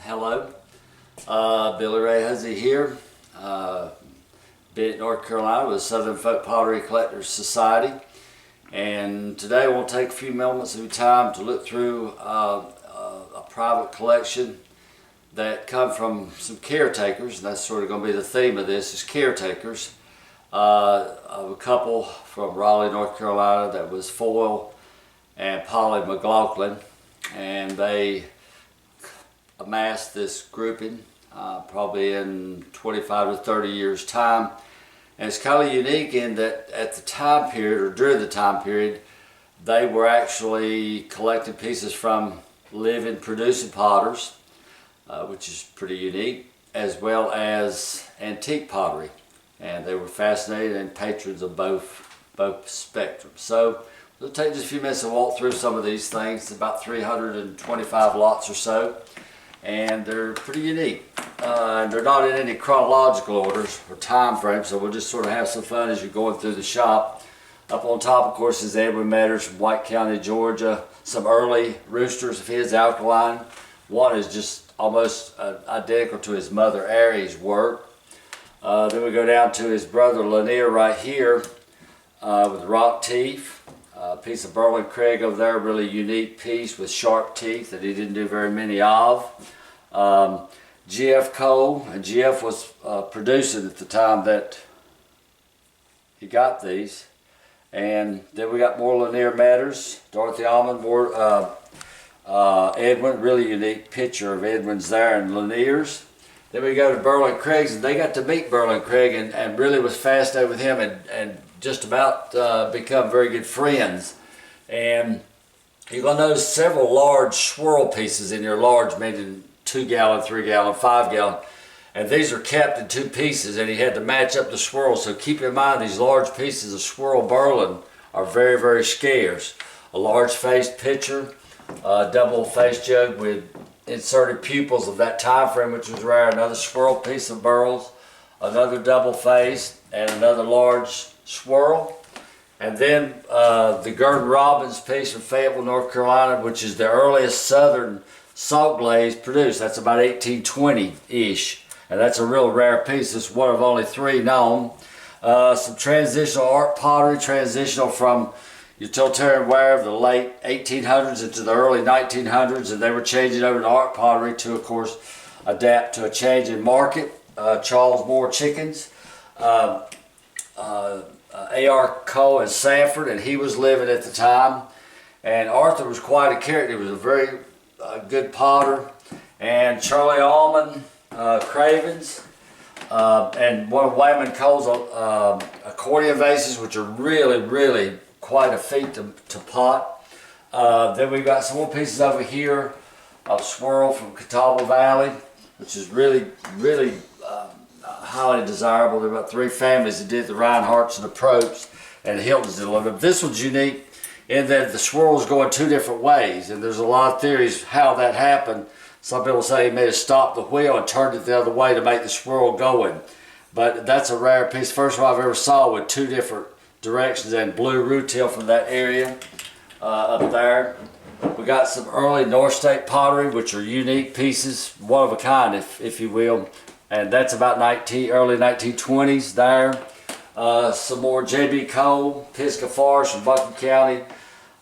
Hello, Billy Ray Huzzy here. Been at North Carolina with the Southern Folk Pottery Collectors Society, and today I want to take a few moments of your time to look through a private collection that come from some caretakers, and that's sort of going to be the theme of this, is caretakers. Of a couple from Raleigh, North Carolina, that was Foyle and Polly McLaughlin, and they amassed this grouping probably in 25 to 30 years time. And it's kind of unique in that at the time period, or during the time period, they were actually collecting pieces from living, producing potters, which is pretty unique, as well as antique pottery. And they were fascinated and patrons of both spectrums. So we'll take just a few minutes to walk through some of these things. It's about 325 lots or so, and they're pretty unique. And they're not in any chronological orders or time frames, so we'll just sort of have some fun as you're going through the shop. Up on top, of course, is Edwins Meaders from White County, Georgia. Some early roosters of his, alkaline. One is just almost identical to his mother Aries' work. Then we go down to his brother Lanier right here with rock teeth. A piece of Burlon Craig over there, really unique piece with sharp teeth that he didn't do very many of. G.F. Cole, and G.F. was producing at the time that he got these. And then we got more Lanier Meaders, Dorothy Almond, more Edwin, really unique picture of Edwins there, and Lanier's. Then we go to Burlon Craig's, and they got to meet Burlon Craig and really was fascinated with him and just about become very good friends. And you're going to notice several large swirl pieces in your large, meaning 2 gallon, 3 gallon, 5 gallon. And these are kept in 2 pieces, and he had to match up the swirl. So keep in mind, these large pieces of swirl Burlon are very, very scarce. A large faced pitcher, a double face jug with inserted pupils of that time frame, which was rare. Another swirl piece of burls, another double face, and another large swirl. And then the Gurdon Robins piece from Fayetteville, North Carolina, which is the earliest southern salt glaze produced. That's about 1820-ish, and that's a real rare piece. It's one of only 3 known. Some transitional art pottery, transitional from utilitarian ware of the late 1800s into the early 1900s, and they were changing over to art pottery to, of course, adapt to a change in market. Charles Moore chickens, A.R. Cole in Sanford, and he was living at the time. And Arthur was quite a character. He was a very good potter. And Charlie Allman, Cravens, and one of Wayman Cole's accordion vases, which are really, really quite a feat to pot. Then we've got some more pieces over here of swirl from Catawba Valley, which is really, really highly desirable. There are about 3 families that did the Reinhardts and the Propes, and Hilton's did a little bit. This one's unique in that the swirls go in 2 different ways, and there's a lot of theories how that happened. Some people say he may have stopped the wheel and turned it the other way to make the swirl going. But that's a rare piece. First one I've ever saw with 2 different directions, and blue rutile from that area up there. We got some early North State pottery, which are unique pieces, one of a kind, if you will. And that's about early 1920s there. Some more J.B. Cole, Piscafors from Buckingham County.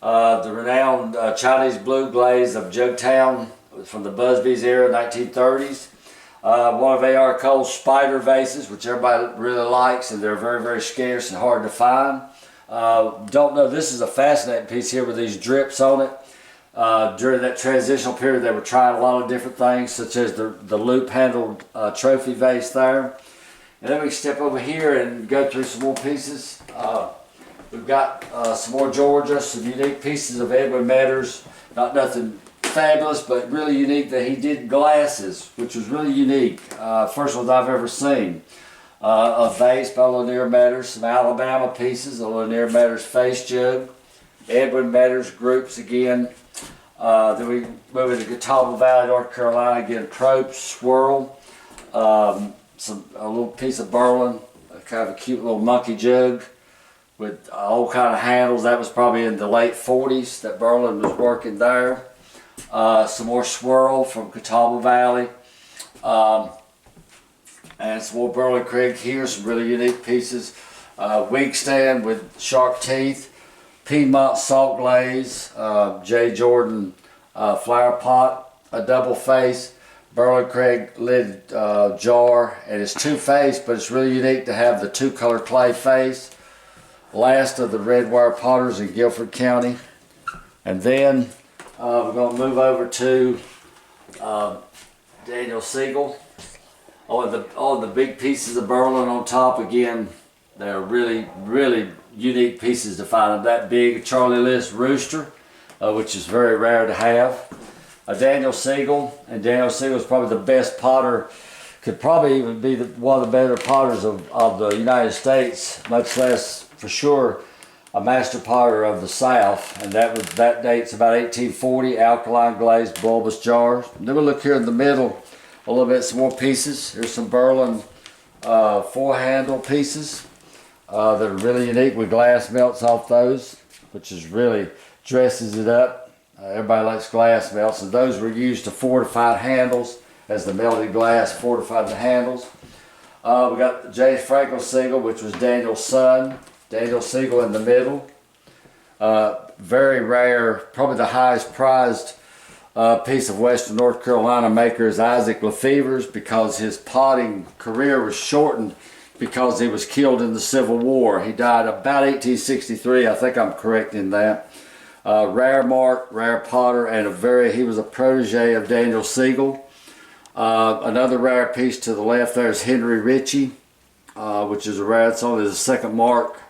The renowned Chinese blue glaze of Jugtown from the Busby's era, 1930s. One of A.R. Cole's spider vases, which everybody really likes, and they're very, very scarce and hard to find. Don't know, this is a fascinating piece here with these drips on it. During that transitional period, they were trying a lot of different things, such as the loop-handled trophy vase there. And then we step over here and go through some more pieces. We've got some more Georgia, some unique pieces of Edwins Meaders. Not nothing fabulous, but really unique that he did glasses, which was really unique. First ones I've ever seen. A vase by Lanier Meaders, some Alabama pieces, a Lanier Meaders face jug, Edwins Meaders groups again. Then we move into Catawba Valley, North Carolina, again, Propes, swirl, a little piece of Burlon, kind of a cute little monkey jug with all kind of handles. That was probably in the late 40s that Burlon was working there. some more swirl from Catawba Valley, and some more Burlon Craig here, some really unique pieces. Wig stand with shark teeth, Piedmont salt glaze, J. Jordan flower pot, a double face, Burlon Craig lid jar, and it's two-faced, but it's really unique to have the two-color clay face. Last of the red wire potters in Guilford County. And then we're going to move over to Daniel Seagle. On the big pieces of Burlon on top, again, they're really, really unique pieces to find them that big. Charlie List rooster, which is very rare to have. Daniel Seagle, and Daniel Seagle is probably the best potter, could probably even be one of the better potters of the United States, much less for sure a master potter of the South, and that dates about 1840, alkaline glazed bulbous jars. And then we'll look here in the middle a little bit, some more pieces. Here's some Burlon four handle pieces that are really unique with glass melts off those, which is really dresses it up. Everybody likes glass melts, and those were used to fortify handles as the melted glass fortified the handles. We got J. Franklin Seagle, which was Daniel's son. Daniel Seagle in the middle. Very rare, probably the highest prized piece of Western North Carolina maker is Issac Lefevers, because his potting career was shortened because he was killed in the Civil War. He died about 1863, I think I'm correct in that. Rare mark, rare potter, and he was a protege of Daniel Seagle. Another rare piece to the left there is Henry Ritchie, which is a rare. It's only the second mark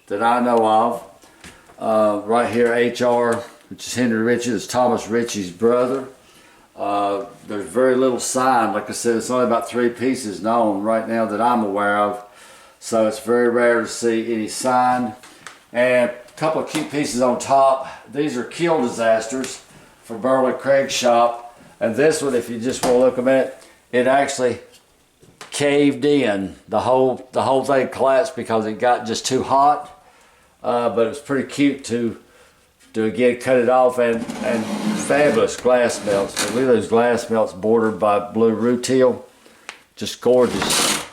that I know of. Right here, HR, which is Henry Ritchie. It's Thomas Ritchie's brother. There's very little sign. Like I said, it's only about 3 pieces known right now that I'm aware of. So it's very rare to see any sign. And a couple of cute pieces on top. These are kiln disasters for Burlon Craig's shop. And this one, if you just want to look a minute, it actually caved in. The whole thing collapsed because it got just too hot. But it was pretty cute to again cut it off, and fabulous glass melts. So look at those glass melts bordered by blue rutile. Just gorgeous.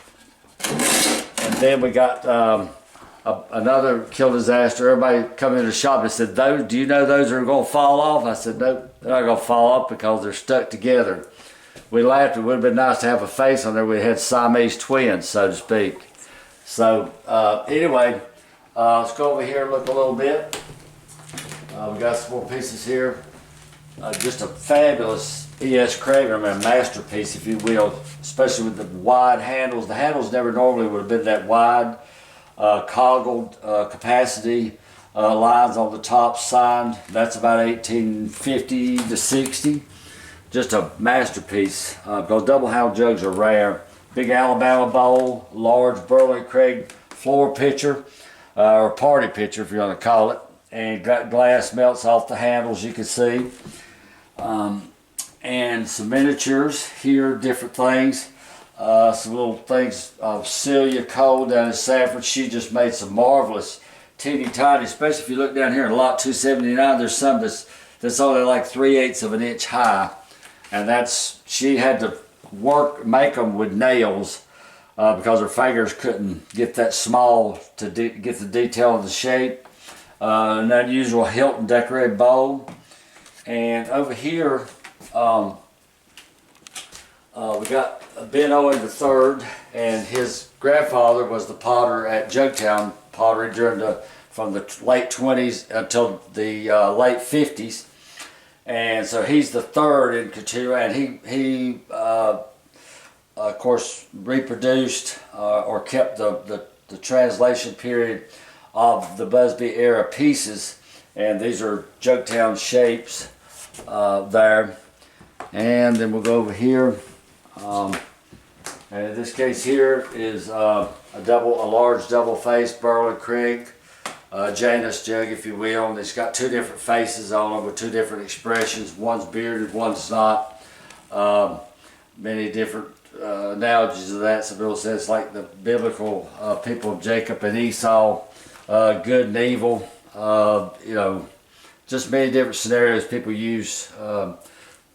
And then we got another kiln disaster. Everybody come into the shop and said, do you know those are going to fall off? I said, nope, they're not going to fall off because they're stuck together. We laughed. It would have been nice to have a face on there. We had Siamese twins, so to speak. So anyway, let's go over here and look a little bit. We got some more pieces here. Just a fabulous E.S. Craven, a masterpiece, if you will, especially with the wide handles. The handles never normally would have been that wide. Coggled capacity lines on the top signed. That's about 1850 to 60. Just a masterpiece, because double handle jugs are rare. Big Alabama bowl, large Burlon Craig floor pitcher, or party pitcher if you want to call it. And got glass melts off the handles, you can see. And some miniatures here, different things. Some little things of Celia Cole down in Sanford. She just made some marvelous teeny tiny, especially if you look down here in lot 279, there's some that's only like 3/8 of an inch high. And she had to make them with nails because her fingers couldn't get that small to get the detail of the shape. An unusual Hilton decorated bowl. And over here, we got Ben Owen III, and his grandfather was the potter at Jugtown Pottery from the late 20s until the late 50s. And so he's the third in continue, and he of course reproduced or kept the translation period of the Busby era pieces, and these are Jugtown shapes there. And then we'll go over here, and in this case here is a large double-faced Burlon Craig Janus jug, if you will, and it's got 2 different faces on it with 2 different expressions. One's bearded, one's not. Many different analogies of that. Some people say it's like the biblical people of Jacob and Esau. Good and evil, just many different scenarios people use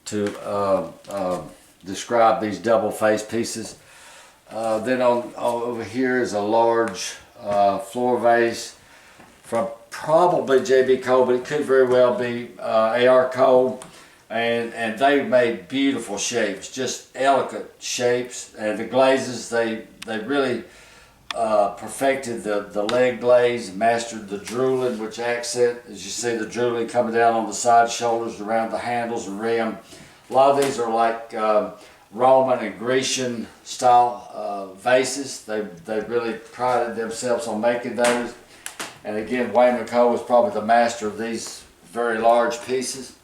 to describe these double face pieces. Then over here is a large floor vase from probably J.B. Cole, but it could very well be A.R. Cole. And they made beautiful shapes, just elegant shapes. And the glazes, they really perfected the leg glaze, mastered the drooling, which accent, as you see the drooling coming down on the side shoulders, around the handles and rim. A lot of these are like Roman and Grecian style vases. They really prided themselves on making those. And again, Wayman Cole was probably the master of these very large pieces.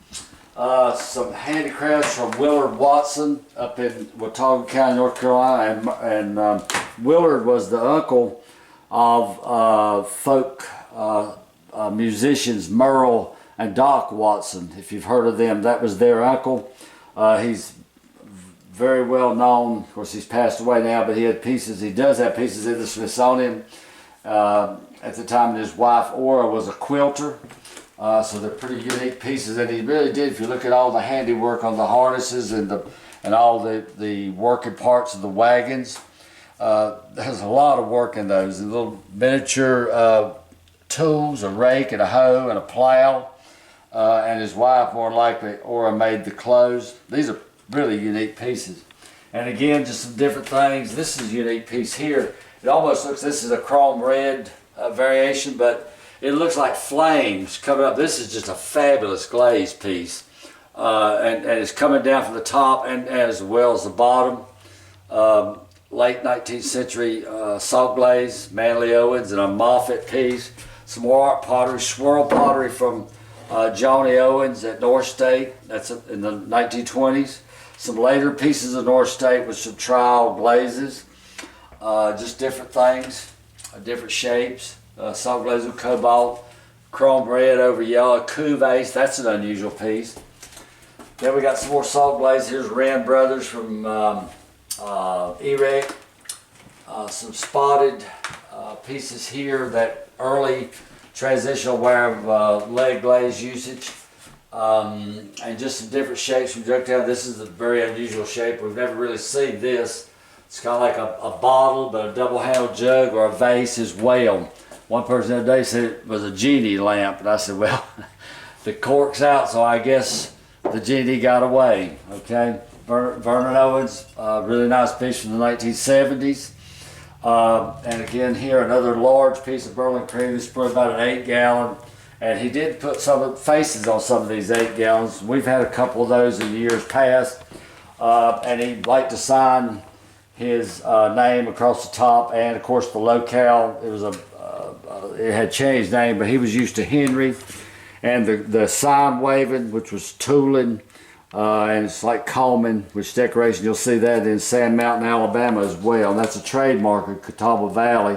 Some handicrafts from Willard Watson up in Watauga County, North Carolina, and Willard was the uncle of folk musicians Merle and Doc Watson. If you've heard of them, that was their uncle. He's very well known. Of course, he's passed away now, but he had pieces. He does have pieces in the Smithsonian. At the time, his wife Ora was a quilter. So they're pretty unique pieces, and he really did. If you look at all the handiwork on the harnesses and all the working parts of the wagons, there's a lot of work in those. The little miniature tools, a rake and a hoe and a plow, and his wife, more than likely, Ora, made the clothes. These are really unique pieces. And again, just some different things. This is a unique piece here. It almost looks, this is a chrome red variation, but it looks like flames coming up. This is just a fabulous glaze piece. And it's coming down from the top and as well as the bottom. Late 19th century salt glaze, Manly Owens, and a Moffat piece. Some more art pottery, swirl pottery from Johnny Owens at North State. That's in the 1920s. Some later pieces of North State with some trial glazes. Just different things, different shapes. Salt glaze with cobalt, chrome red over yellow, coup vase, that's an unusual piece. Then we got some more salt glaze. Here's Rand Brothers from Erect. Some spotted pieces here, that early transitional ware of leg glaze usage. And just some different shapes from Jugtown. This is a very unusual shape. We've never really seen this. It's kind of like a bottle, but a double-handled jug, or a vase is whale. One person the other day said it was a genie lamp, and I said, well, the cork's out, so I guess the genie got away. Okay, Vernon Owens, really nice piece from the 1970s. And again here, another large piece of Burlon cream. This is probably about an 8-gallon, and he did put some of the faces on some of these 8 gallons. We've had a couple of those in years past, and he'd like to sign his name across the top, and of course the locale. It was it had changed name, but he was used to Henry, and the sign waving, which was tooling, and it's like Coleman, which decoration, you'll see that in Sand Mountain, Alabama as well, and that's a trademark of Catawba Valley,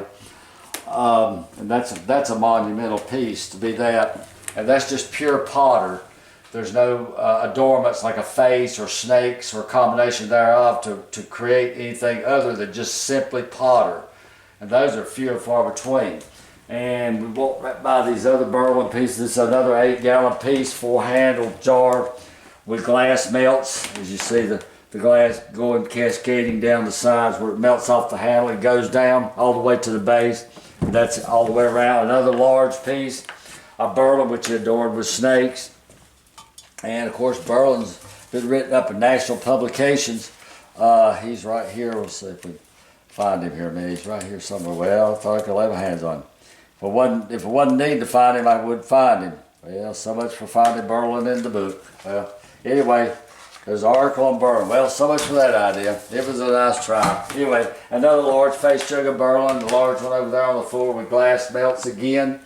and that's a monumental piece to be that, and that's just pure potter. There's no adornments like a face or snakes or a combination thereof to create anything other than just simply potter, and those are few and far between. And we walked right by these other Burlon pieces. This is another 8-gallon piece, 4-handled jar with glass melts. As you see the glass going cascading down the sides where it melts off the handle and goes down all the way to the base. And that's all the way around. Another large piece of Burlon, which is adorned with snakes. And of course, Burlon's been written up in national publications. He's right here. We'll see if we find him here a minute. He's right here somewhere. Well, I thought I could lay my hands on him. If it wasn't needed to find him, I would find him. Well, so much for finding Burlon in the book. Well, anyway, there's an article on Burlon. Well, so much for that idea. It was a nice try. Anyway, another large face jug of Burlon, the large one over there on the floor with glass melts again,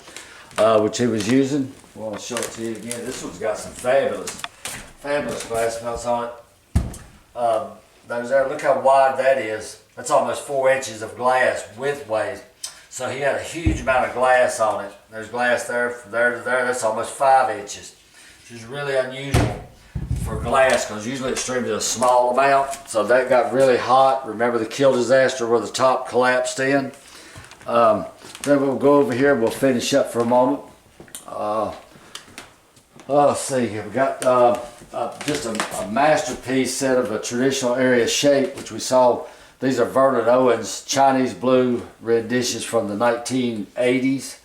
which he was using. I want to show it to you again. This one's got some fabulous glass melts on it. Those there, look how wide that is. That's almost 4 inches of glass widthways. So he had a huge amount of glass on it. There's glass there, from there to there. That's almost 5 inches, which is really unusual for glass, because usually it streams a small amount. So that got really hot. Remember the Kiln disaster where the top collapsed in? Then we'll go over here and we'll finish up for a moment. Let's see here. We got just a masterpiece set of a traditional area shape, which we saw. These are Vernon Owen's Chinese blue renditions from the 1980s.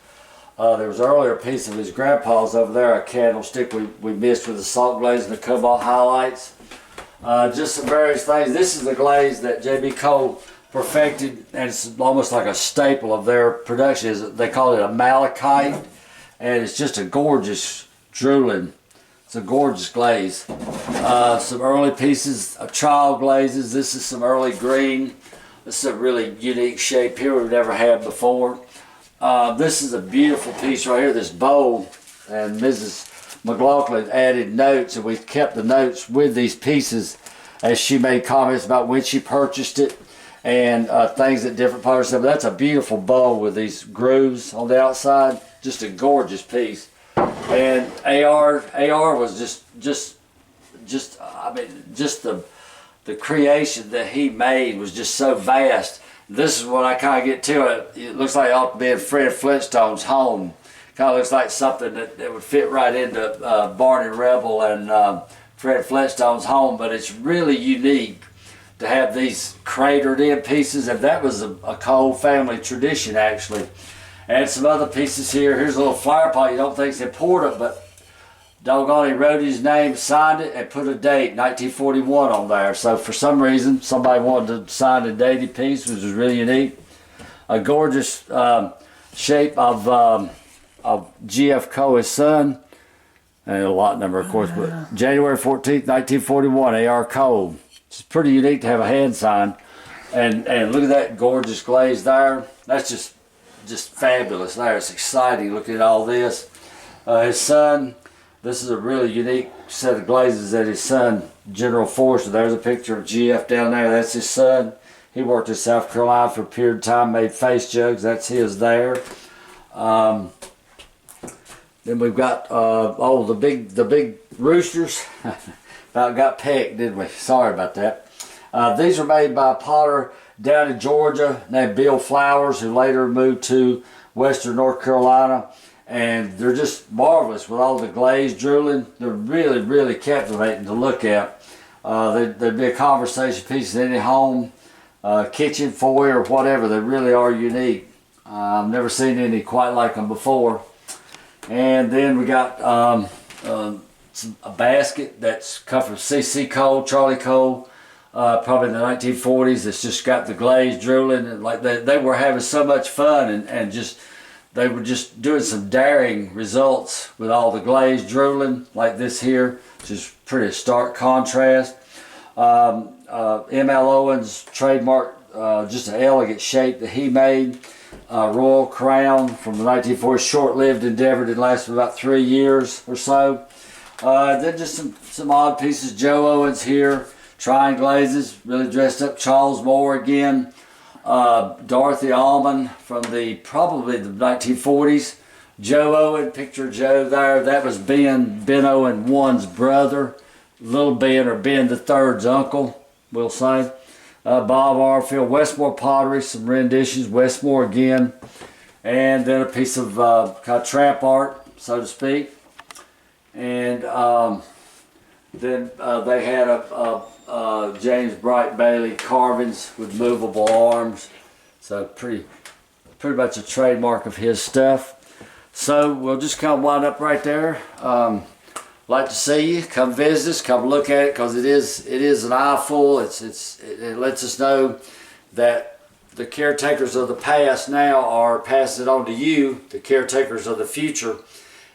There was an earlier piece of his grandpa's over there, a candlestick we missed with the salt glaze and the cobalt highlights. Just some various things. This is the glaze that J.B. Cole perfected, and it's almost like a staple of their production. They call it a malachite, and it's just a gorgeous drooling. It's a gorgeous glaze. Some early pieces of child glazes. This is some early green. This is a really unique shape here we've never had before. This is a beautiful piece right here, this bowl, and Mrs. McLaughlin added notes, and we kept the notes with these pieces as she made comments about when she purchased it and things at different parts of it. That's a beautiful bowl with these grooves on the outside. Just a gorgeous piece. And AR was just the creation that he made was just so vast. This is what I kind of get to it. It looks like it ought to be in Fred Flintstone's home. Kind of looks like something that would fit right into Barney Rebel and Fred Flintstone's home, but it's really unique to have these cratered in pieces, and that was a Cole family tradition actually. And some other pieces here. Here's a little flower pot you don't think is important, but doggone, he wrote his name, signed it, and put a date, 1941 on there. So for some reason, somebody wanted to sign a dated piece, which was really unique. A gorgeous shape of G.F. Cole, his son, and a lot number, of course, but January 14th, 1941, A.R. Cole. It's pretty unique to have a hand sign. And look at that gorgeous glaze there. That's just fabulous there. It's exciting looking at all this. His son, this is a really unique set of glazes that his son, General Forster, there's a picture of GF down there. That's his son. He worked in South Carolina for a period of time, made face jugs. That's his there. Then we've got the big roosters. About got pecked, didn't we? Sorry about that. These are made by a potter down in Georgia named Bill Flowers, who later moved to western North Carolina. And they're just marvelous with all the glaze drooling. They're really, really captivating to look at. They'd be a conversation piece in any home, kitchen, foyer, or whatever. They really are unique. I've never seen any quite like them before. And then we got a basket that's come from C.C. Cole, Charlie Cole, probably in the 1940s. It's just got the glaze drooling, and like they were having so much fun, and just they were just doing some daring results with all the glaze drooling like this here, which is pretty stark contrast. M.L. Owen's trademark, just an elegant shape that he made. Royal Crown from the 1940s, short-lived endeavor, that lasted about 3 years or so. Then just some odd pieces. Joe Owens here, trying glazes, really dressed up. Charles Moore again. Dorothy Allman from probably the 1940s. Joe Owen, picture Joe there. That was Ben Owen I's brother, little Ben, or Ben the Third's uncle, we'll say. Bob Arfield, Westmore Pottery, some renditions, Westmore again, and then a piece of kind of tramp art, so to speak. And then they had a James Bright Bailey carvings with movable arms, so pretty much a trademark of his stuff. So we'll just kind of wind up right there. Like to see you, come visit us, come look at it, because it is an eyeful. It lets us know that the caretakers of the past now are passing it on to you, the caretakers of the future.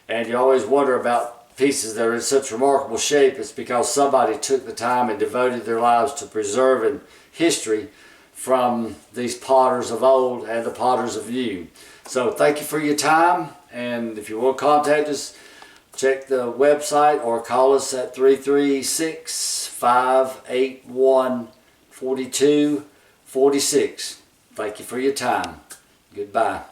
And you always wonder about pieces that are in such remarkable shape. It's because somebody took the time and devoted their lives to preserving history from these potters of old and the potters of new. So thank you for your time, and if you will contact us, check the website or call us at 336-581-4246. Thank you for your time. Goodbye.